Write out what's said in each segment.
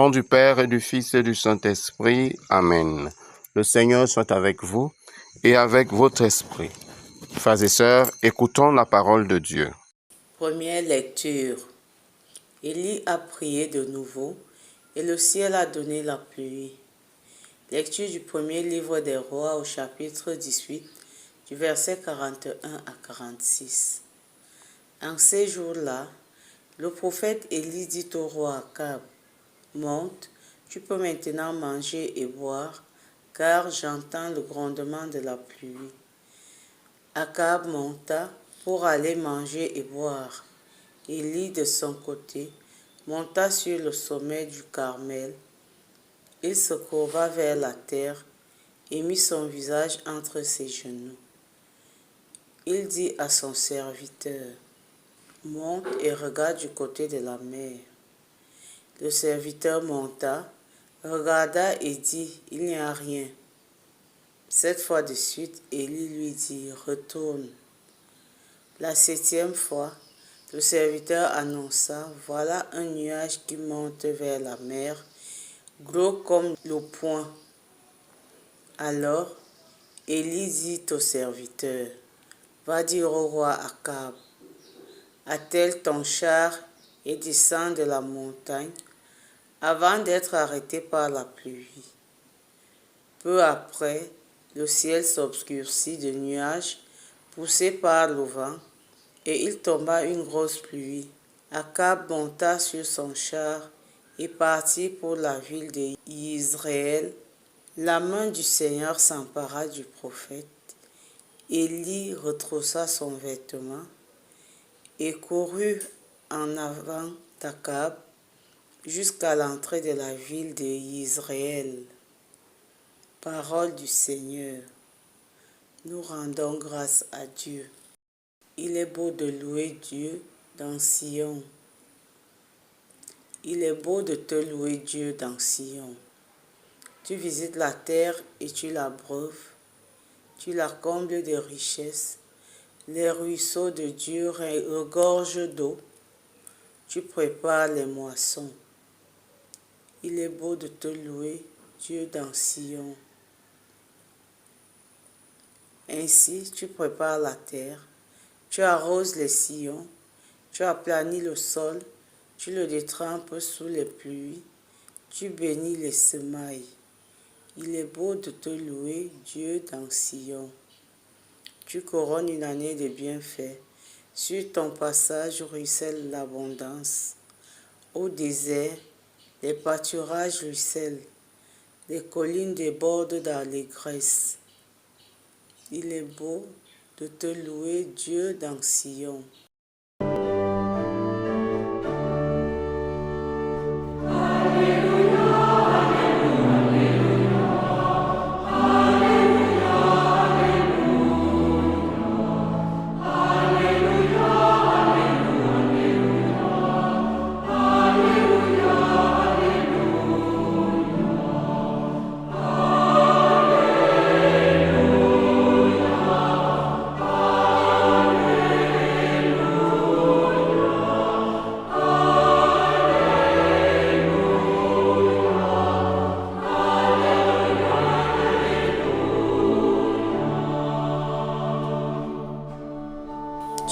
nom du Père et du Fils et du Saint-Esprit. Amen. Le Seigneur soit avec vous et avec votre esprit. Frères et sœurs, écoutons la parole de Dieu. Première lecture. Élie a prié de nouveau et le ciel a donné la pluie. Lecture du premier livre des Rois au chapitre 18, du verset 41 à 46. En ces jours-là, le prophète Élie dit au roi Akab, « Monte, tu peux maintenant manger et boire, car j'entends le grondement de la pluie. » Akab monta pour aller manger et boire. Élie, de son côté, monta sur le sommet du Carmel. Il se courba vers la terre et mit son visage entre ses genoux. Il dit à son serviteur, « Monte et regarde du côté de la mer. » Le serviteur monta, regarda et dit, « Il n'y a rien. » Cette fois de suite, Élie lui dit, « Retourne. » La 7e fois, le serviteur annonça, « Voilà un nuage qui monte vers la mer, gros comme le poing. » Alors, Élie dit au serviteur, « Va dire au roi Akab, attelle ton char et descends de la montagne avant d'être arrêté par la pluie. » Peu après, le ciel s'obscurcit de nuages poussés par le vent, et il tomba une grosse pluie. Akab monta sur son char et partit pour la ville de Yizréel. La main du Seigneur s'empara du prophète. Élie retroussa son vêtement et courut en avant d'Akab jusqu'à l'entrée de la ville de Yizréel. Parole du Seigneur. Nous rendons grâce à Dieu. Il est beau de louer Dieu dans Sion. Il est beau de te louer Dieu dans Sion. Tu visites la terre et tu l'abreuves. Tu la combles de richesses. Les ruisseaux de Dieu regorgent d'eau. Tu prépares les moissons. Il est beau de te louer Dieu dans Sion. Ainsi, tu prépares la terre, tu arroses les sillons, tu aplanis le sol, tu le détrempes sous les pluies, tu bénis les semailles. Il est beau de te louer, Dieu, dans Sion. Tu couronnes une année de bienfaits. Sur ton passage ruisselle l'abondance. Au désert, les pâturages ruissellent, les collines débordent d'allégresse. Il est beau de te louer, Dieu, dans Sion.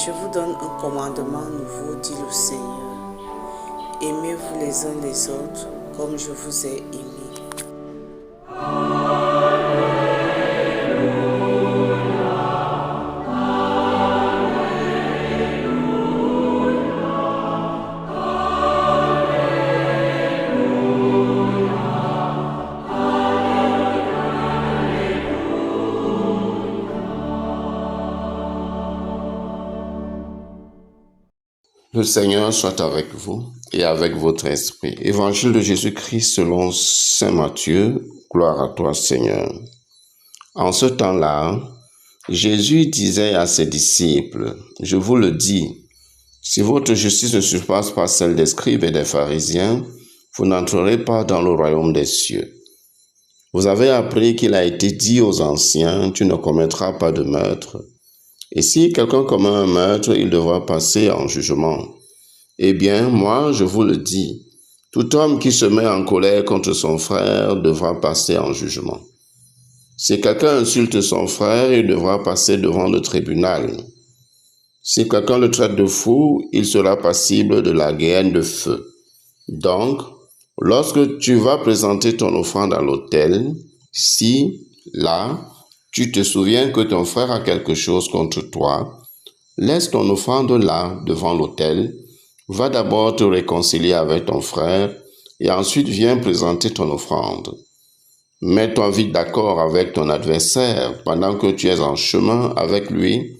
Je vous donne un commandement nouveau, dit le Seigneur. Aimez-vous les uns les autres comme je vous ai aimés. Le Seigneur soit avec vous et avec votre esprit. Évangile de Jésus-Christ selon saint Matthieu. Gloire à toi, Seigneur. En ce temps-là, Jésus disait à ses disciples, « Je vous le dis, si votre justice ne surpasse pas celle des scribes et des pharisiens, vous n'entrerez pas dans le royaume des cieux. Vous avez appris qu'il a été dit aux anciens, « Tu ne commettras pas de meurtre. » Et si quelqu'un commet un meurtre, il devra passer en jugement. Eh bien, moi, je vous le dis, Tout homme qui se met en colère contre son frère devra passer en jugement. Si quelqu'un insulte son frère, il devra passer devant le tribunal. Si quelqu'un le traite de fou, il sera passible de la géhenne de feu. Donc, lorsque tu vas présenter ton offrande à l'autel, si, là, tu te souviens que ton frère a quelque chose contre toi, laisse ton offrande là, devant l'autel, va d'abord te réconcilier avec ton frère, et ensuite viens présenter ton offrande. Mets-toi vite d'accord avec ton adversaire pendant que tu es en chemin avec lui,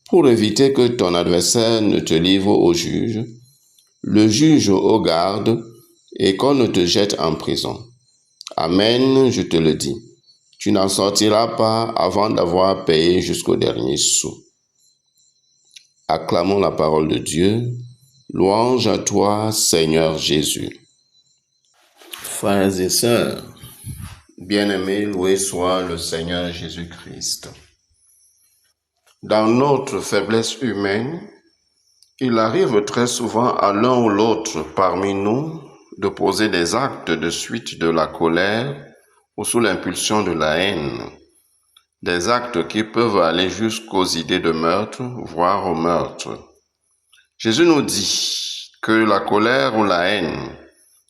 pour éviter que ton adversaire ne te livre au juge, le juge au garde, et qu'on ne te jette en prison. Amen, je te le dis. Tu n'en sortiras pas avant d'avoir payé jusqu'au dernier sou. Acclamons la parole de Dieu. Louange à toi, Seigneur Jésus. Frères et sœurs, bien-aimés, loué soit le Seigneur Jésus-Christ. Dans notre faiblesse humaine, il arrive très souvent à l'un ou l'autre parmi nous de poser des actes de suite de la colère ou sous l'impulsion de la haine. Des actes qui peuvent aller jusqu'aux idées de meurtre, voire au meurtre. Jésus nous dit que la colère ou la haine,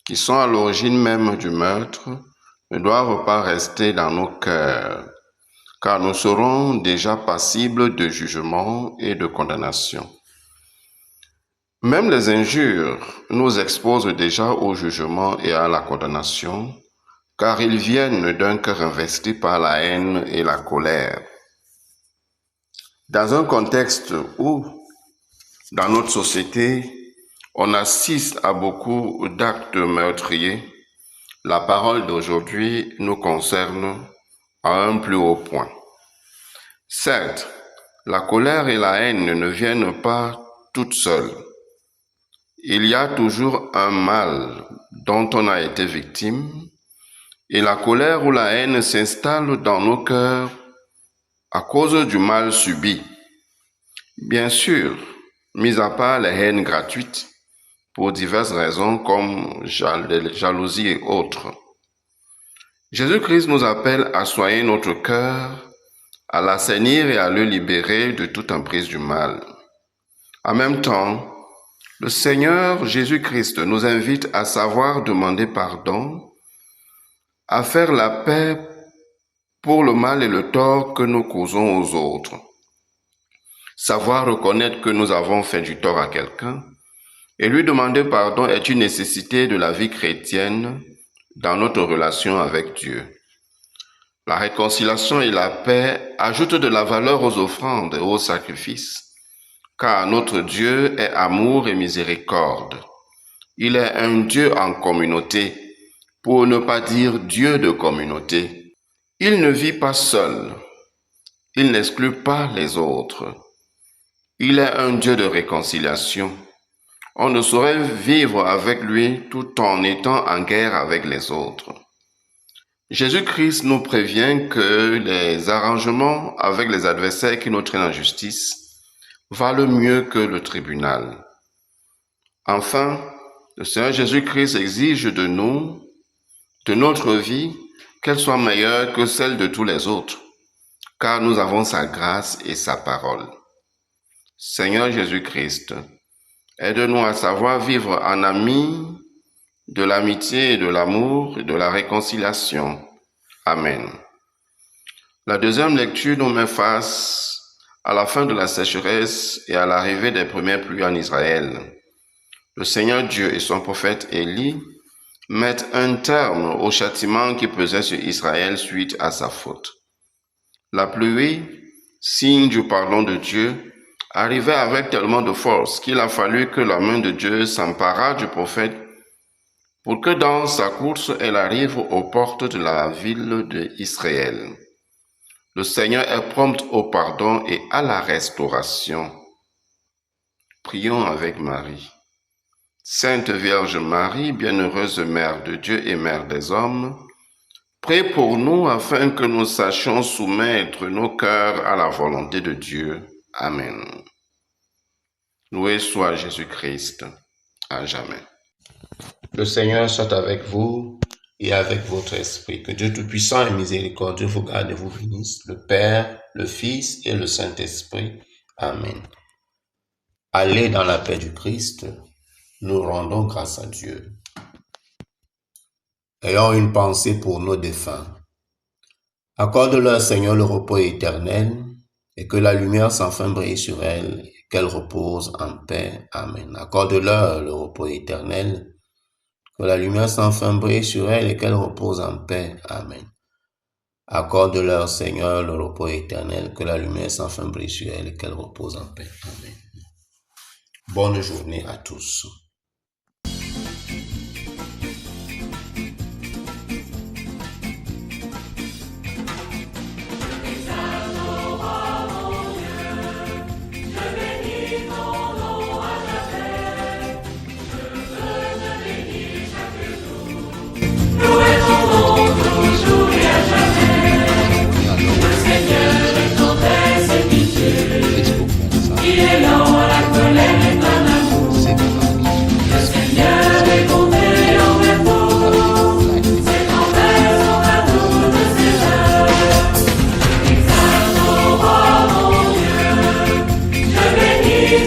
qui sont à l'origine même du meurtre, ne doivent pas rester dans nos cœurs, car nous serons déjà passibles de jugement et de condamnation. Même les injures nous exposent déjà au jugement et à la condamnation, car ils viennent d'un cœur investi par la haine et la colère. Dans un contexte où, dans notre société, on assiste à beaucoup d'actes meurtriers, la parole d'aujourd'hui nous concerne à un plus haut point. Certes, la colère et la haine ne viennent pas toutes seules. Il y a toujours un mal dont on a été victime, et la colère ou la haine s'installe dans nos cœurs à cause du mal subi. Bien sûr, mis à part les haines gratuites, pour diverses raisons comme jalousie et autres. Jésus-Christ nous appelle à soigner notre cœur, à l'assainir et à le libérer de toute emprise du mal. En même temps, le Seigneur Jésus-Christ nous invite à savoir demander pardon, à faire la paix pour le mal et le tort que nous causons aux autres. Savoir reconnaître que nous avons fait du tort à quelqu'un et lui demander pardon est une nécessité de la vie chrétienne dans notre relation avec Dieu. La réconciliation et la paix ajoutent de la valeur aux offrandes et aux sacrifices, car notre Dieu est amour et miséricorde. Il est un Dieu en communauté, pour ne pas dire Dieu de communauté. Il ne vit pas seul, il n'exclut pas les autres. Il est un Dieu de réconciliation. On ne saurait vivre avec lui tout en étant en guerre avec les autres. Jésus-Christ nous prévient que les arrangements avec les adversaires qui nous traînent en justice valent mieux que le tribunal. Enfin, le Seigneur Jésus-Christ exige de nous, de notre vie, qu'elle soit meilleure que celle de tous les autres, car nous avons sa grâce et sa parole. Seigneur Jésus-Christ, aide-nous à savoir vivre en amis, de l'amitié et de l'amour et de la réconciliation. Amen. La deuxième lecture nous met face à la fin de la sécheresse et à l'arrivée des premières pluies en Israël. Le Seigneur Dieu et son prophète Élie mettent un terme au châtiment qui pesait sur Israël suite à sa faute. La pluie, signe du pardon de Dieu, arrivait avec tellement de force qu'il a fallu que la main de Dieu s'emparât du prophète pour que dans sa course, elle arrive aux portes de la ville d'Israël. Le Seigneur est prompt au pardon et à la restauration. Prions avec Marie. Sainte Vierge Marie, bienheureuse Mère de Dieu et Mère des hommes, prie pour nous afin que nous sachions soumettre nos cœurs à la volonté de Dieu. Amen. Loué soit Jésus-Christ, à jamais. Le Seigneur soit avec vous et avec votre esprit. Que Dieu Tout-Puissant et Miséricordieux vous garde et vous bénisse, le Père, le Fils et le Saint-Esprit. Amen. Allez dans la paix du Christ. Nous rendons grâce à Dieu. Ayons une pensée pour nos défunts. Accorde-leur, Seigneur, le repos éternel et que la lumière sans fin brille sur elles et qu'elles reposent en paix. Amen. Accorde-leur le repos éternel, que la lumière sans fin brille sur elles et qu'elles reposent en paix. Amen. Accorde-leur, Seigneur, le repos éternel, que la lumière sans fin brille sur elles et qu'elles reposent en paix. Amen. Bonne journée à tous.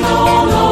Ton nom.